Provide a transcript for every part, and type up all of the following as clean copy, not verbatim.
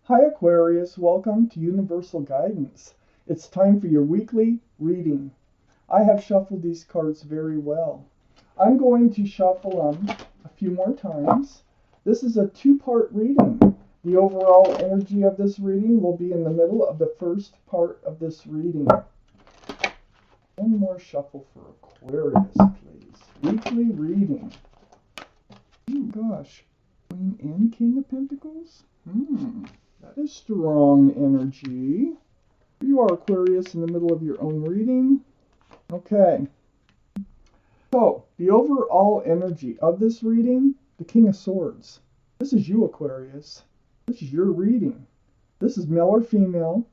Hi Aquarius, welcome to Universal Guidance. It's time for your weekly reading. I have shuffled these cards very well. I'm going to shuffle them a few more times. This is a two-part reading. The overall energy of this reading will be in the middle of the first part of this reading. One more shuffle for Aquarius, please. Weekly reading. Oh gosh, Queen and King of Pentacles? That is strong energy. Here you are, Aquarius, in the middle of your own reading. Okay. So, the overall energy of this reading, the King of Swords. This is you, Aquarius. This is your reading. This is male or female.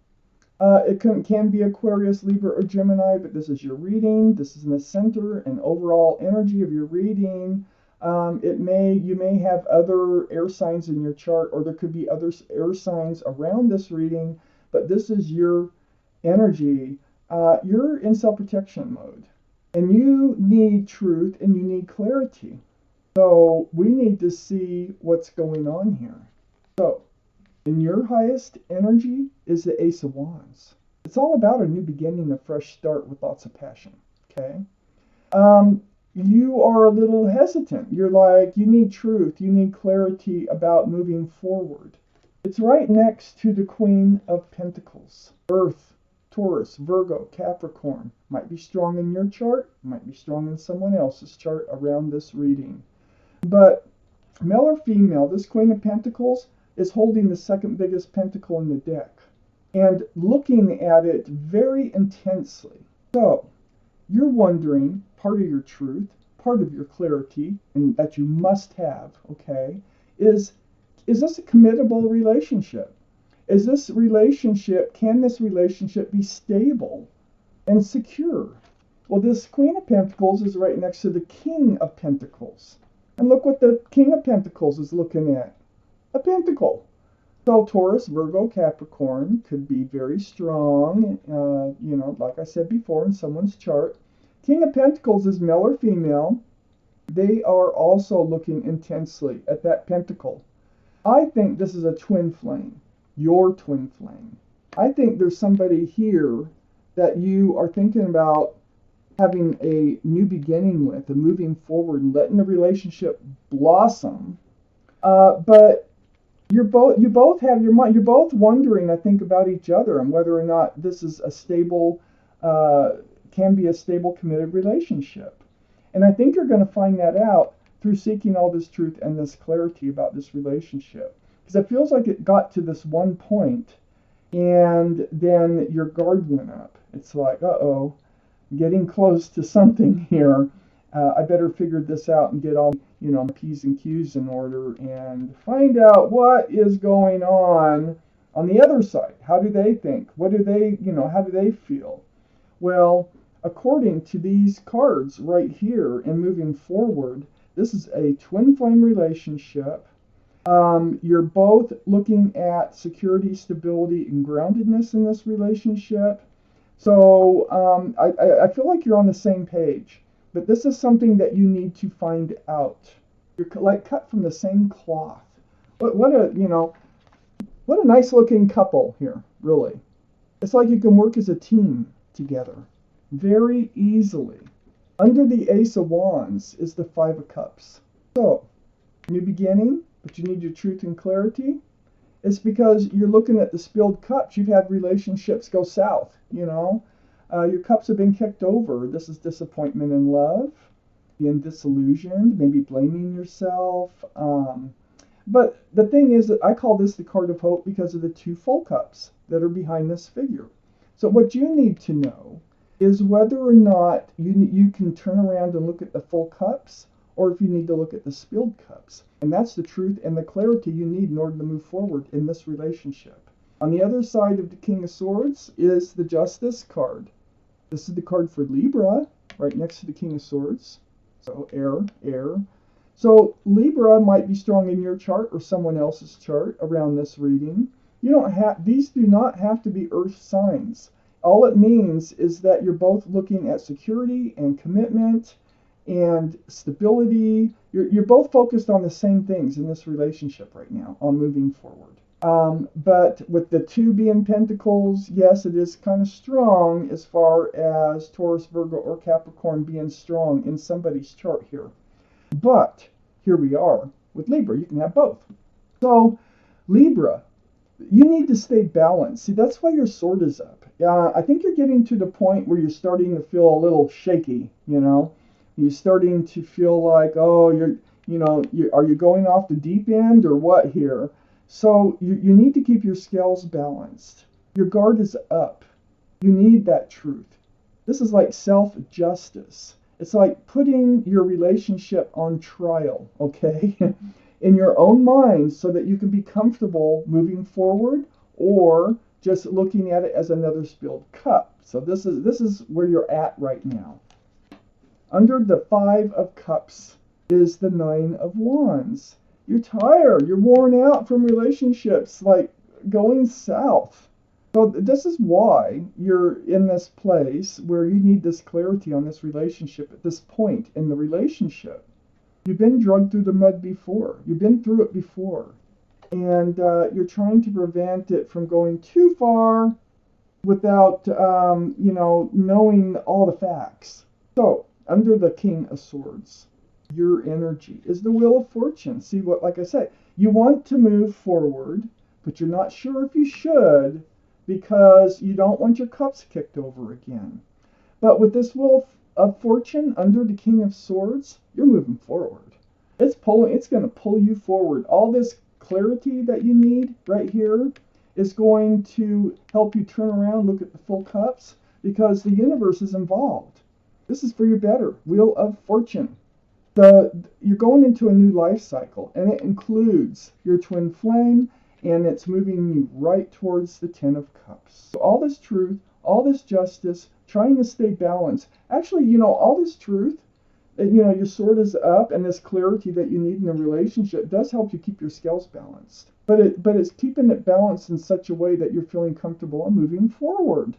It can be Aquarius, Libra, or Gemini, but this is your reading. This is in the center and overall energy of your reading. You may have other air signs in your chart, or there could be other air signs around this reading, but this is your energy. You're in self-protection mode, and you need truth and you need clarity. So we need to see what's going on here. So, in your highest energy is the Ace of Wands. It's all about a new beginning, a fresh start with lots of passion. Okay. You are a little hesitant. You're like, you need truth, you need clarity about moving forward. It's right next to the Queen of Pentacles. Earth, Taurus, Virgo, Capricorn. Might be strong in your chart, might be strong in someone else's chart around this reading. But male or female, this Queen of Pentacles is holding the second biggest pentacle in the deck and looking at it very intensely. So, you're wondering, part of your truth, part of your clarity, and that you must have, okay, is this a committable relationship? Can this relationship be stable and secure? Well, this Queen of Pentacles is right next to the King of Pentacles. And look what the King of Pentacles is looking at. A pentacle. So Taurus, Virgo, Capricorn could be very strong, like I said before, in someone's chart. King of Pentacles is male or female. They are also looking intensely at that pentacle. I think this is a twin flame, your twin flame. I think there's somebody here that you are thinking about having a new beginning with, and moving forward and letting the relationship blossom. But you both have your mind. You're both wondering, I think, about each other and whether or not this is a stable, can be a stable, committed relationship. And I think you're going to find that out through seeking all this truth and this clarity about this relationship. Because it feels like it got to this one point, and then your guard went up. It's like, uh-oh, getting close to something here. I better figure this out and get all, P's and Q's in order and find out what is going on the other side. How do they think? What do they, how do they feel? Well, according to these cards right here and moving forward, this is a twin flame relationship. You're both looking at security, stability, and groundedness in this relationship. So I feel like you're on the same page. But this is something that you need to find out. You're like cut from the same cloth. What a nice looking couple here, really. It's like you can work as a team together very easily. Under the Ace of Wands is the Five of Cups. So, new beginning, but you need your truth and clarity. It's because you're looking at the spilled cups. You've had relationships go south, Your cups have been kicked over. This is disappointment in love, being disillusioned, maybe blaming yourself. But the thing is that I call this the card of hope because of the two full cups that are behind this figure. So what you need to know is whether or not you can turn around and look at the full cups, or if you need to look at the spilled cups. And that's the truth and the clarity you need in order to move forward in this relationship. On the other side of the King of Swords is the Justice card. This is the card for Libra, right next to the King of Swords. So air. So Libra might be strong in your chart or someone else's chart around this reading. These do not have to be earth signs. All it means is that you're both looking at security and commitment and stability. You're both focused on the same things in this relationship right now, on moving forward. But with the 2 being Pentacles, yes, it is kind of strong as far as Taurus, Virgo, or Capricorn being strong in somebody's chart here. But here we are with Libra. You can have both. So Libra, you need to stay balanced. See, that's why your sword is up. I think you're getting to the point where you're starting to feel a little shaky, you know? You're starting to feel like, oh, are you going off the deep end or what here? So you need to keep your scales balanced. Your guard is up. You need that truth. This is like self-justice. It's like putting your relationship on trial, okay? In your own mind so that you can be comfortable moving forward or just looking at it as another spilled cup. So this is where you're at right now. Under the 5 of Cups is the 9 of Wands. You're tired. You're worn out from relationships like going south. So this is why you're in this place where you need this clarity on this relationship at this point in the relationship. You've been drugged through the mud before. You've been through it before. And you're trying to prevent it from going too far without, knowing all the facts. So, under the King of Swords, your energy is the Wheel of Fortune. See what, like I said, you want to move forward, but you're not sure if you should because you don't want your cups kicked over again. But with this Wheel of Fortune under the King of Swords, you're moving forward. It's going to pull you forward. All this clarity that you need right here is going to help you turn around, look at the full cups, because the universe is involved. This is for your better. Wheel of Fortune. You're going into a new life cycle, and it includes your twin flame, and it's moving you right towards the 10 of Cups. So all this truth, all this justice, trying to stay balanced. Actually, all this truth, your sword is up, and this clarity that you need in a relationship does help you keep your scales balanced. But it's keeping it balanced in such a way that you're feeling comfortable and moving forward.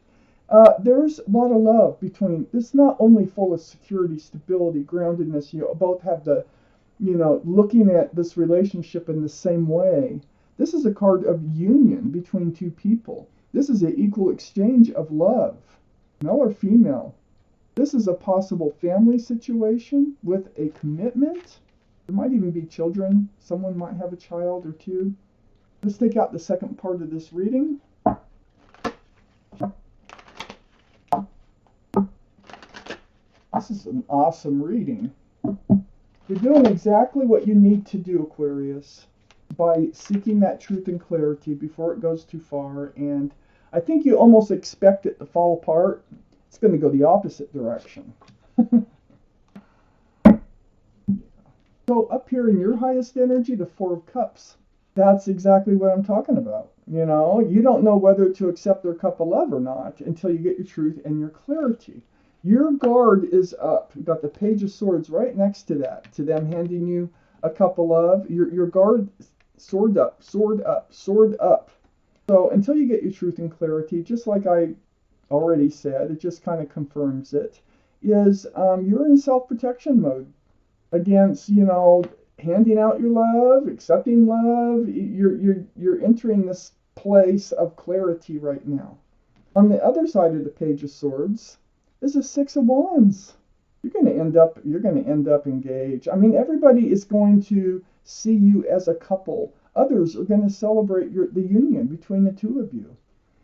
There's a lot of love between. It's not only full of security, stability, groundedness. You both have the, looking at this relationship in the same way. This is a card of union between two people. This is an equal exchange of love, male or female. This is a possible family situation with a commitment. There might even be children. Someone might have a child or two. Let's take out the second part of this reading. This is an awesome reading. You're doing exactly what you need to do, Aquarius, by seeking that truth and clarity before it goes too far. And I think you almost expect it to fall apart. It's going to go the opposite direction. So up here in your highest energy, the 4 of Cups, that's exactly what I'm talking about. You don't know whether to accept their cup of love or not until you get your truth and your clarity. Your guard is up. You've got the Page of Swords right next to that, to them handing you a cup of love. Your guard, sword up, sword up, sword up. So until you get your truth and clarity, just like I already said, it just kind of confirms it, is you're in self-protection mode against, handing out your love, accepting love. You're entering this place of clarity right now. On the other side of the Page of Swords is a 6 of Wands. You're going to end up engaged. I mean, everybody is going to see you as a couple. Others are going to celebrate the union between the two of you.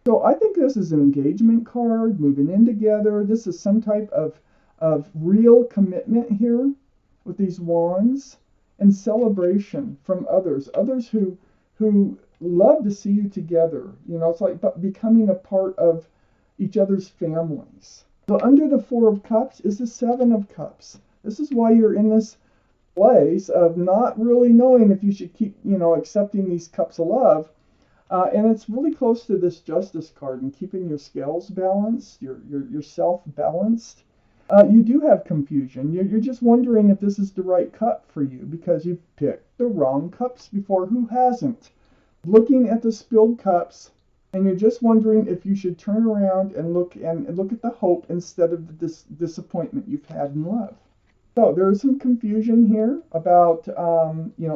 So I think this is an engagement card, moving in together. This is some type of real commitment here with these wands, and celebration from others who love to see you together. It's like becoming a part of each other's families. So under the 4 of Cups is the 7 of Cups. This is why you're in this place of not really knowing if you should keep, accepting these cups of love. And it's really close to this Justice card and keeping your scales balanced, yourself balanced. You do have confusion. You're just wondering if this is the right cup for you because you've picked the wrong cups before. Who hasn't? Looking at the spilled cups, and you're just wondering if you should turn around and look at the hope instead of the disappointment you've had in love. So there is some confusion here about,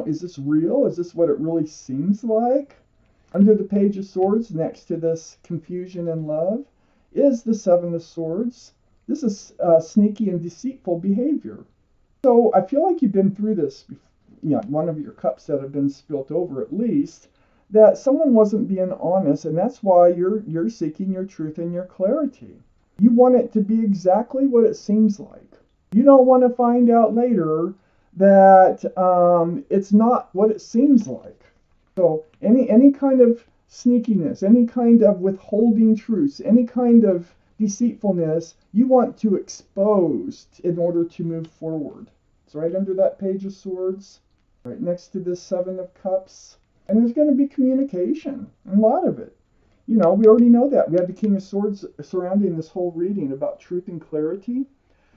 is this real? Is this what it really seems like? Under the Page of Swords, next to this confusion and love, is the Seven of Swords. This is sneaky and deceitful behavior. So I feel like you've been through this, one of your cups that have been spilt over at least, that someone wasn't being honest, and that's why you're seeking your truth and your clarity. You want it to be exactly what it seems like. You don't want to find out later that it's not what it seems like. So any kind of sneakiness, any kind of withholding truths, any kind of deceitfulness, you want to expose in order to move forward. It's right under that Page of Swords, right next to this Seven of Cups. And there's going to be communication, a lot of it. We already know that. We have the King of Swords surrounding this whole reading about truth and clarity.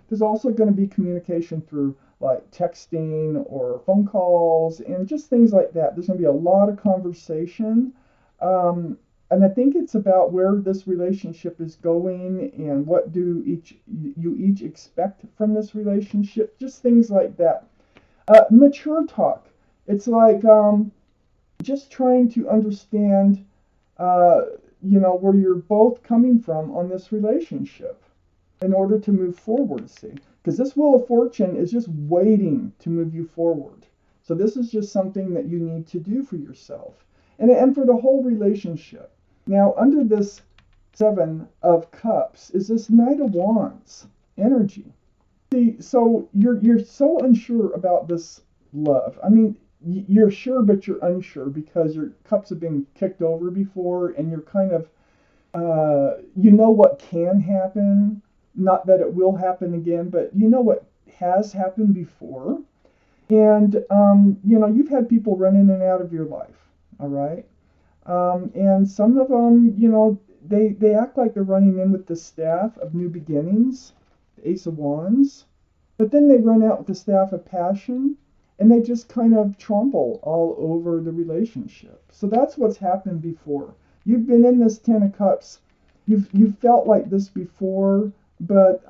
There's also going to be communication through like texting or phone calls and just things like that. There's going to be a lot of conversation. And I think it's about where this relationship is going and what do you each expect from this relationship. Just things like that. Mature talk. It's like just trying to understand where you're both coming from on this relationship in order to move forward, see? Because this Wheel of Fortune is just waiting to move you forward. So this is just something that you need to do for yourself and for the whole relationship. Now, under this Seven of Cups is this Knight of Wands energy. See, so you're so unsure about this love. I mean, you're sure, but you're unsure because your cups have been kicked over before, and you're kind of, what can happen. Not that it will happen again, but you know what has happened before. And, you've had people run in and out of your life, all right? And some of them, they act like they're running in with the Staff of New Beginnings, the Ace of Wands, but then they run out with the Staff of Passion, and they just kind of trample all over the relationship. So that's what's happened before. You've been in this Ten of Cups. You've felt like this before, but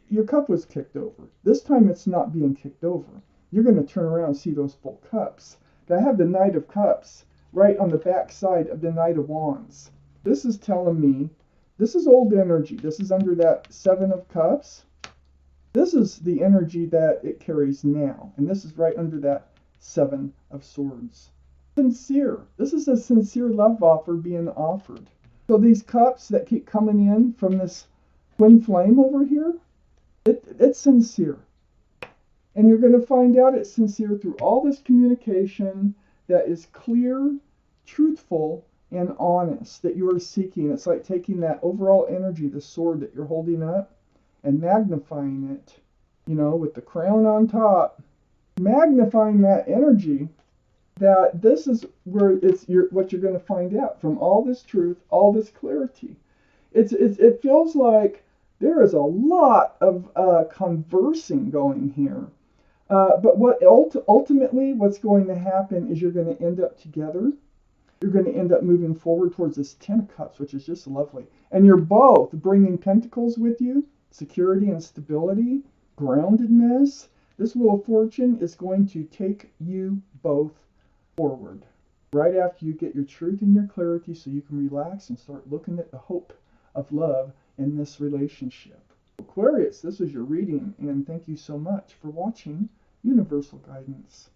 your cup was kicked over. This time it's not being kicked over. You're going to turn around and see those full cups. I have the Knight of Cups right on the back side of the Knight of Wands. This is telling me, this is old energy. This is under that Seven of Cups. This is the energy that it carries now. And this is right under that Seven of Swords. Sincere. This is a sincere love offer being offered. So these cups that keep coming in from this twin flame over here, it's sincere. And you're going to find out it's sincere through all this communication that is clear, truthful, and honest that you are seeking. It's like taking that overall energy, the sword that you're holding up, and magnifying it, with the crown on top, magnifying that energy, that this is where what you're going to find out from all this truth, all this clarity. It feels like there is a lot of conversing going here. But ultimately what's going to happen is you're going to end up together. You're going to end up moving forward towards this Ten of Cups, which is just lovely. And you're both bringing Pentacles with you, security and stability, groundedness. This Wheel of Fortune is going to take you both forward right after you get your truth and your clarity so you can relax and start looking at the hope of love in this relationship. Aquarius, this is your reading, and thank you so much for watching Universal Guidance.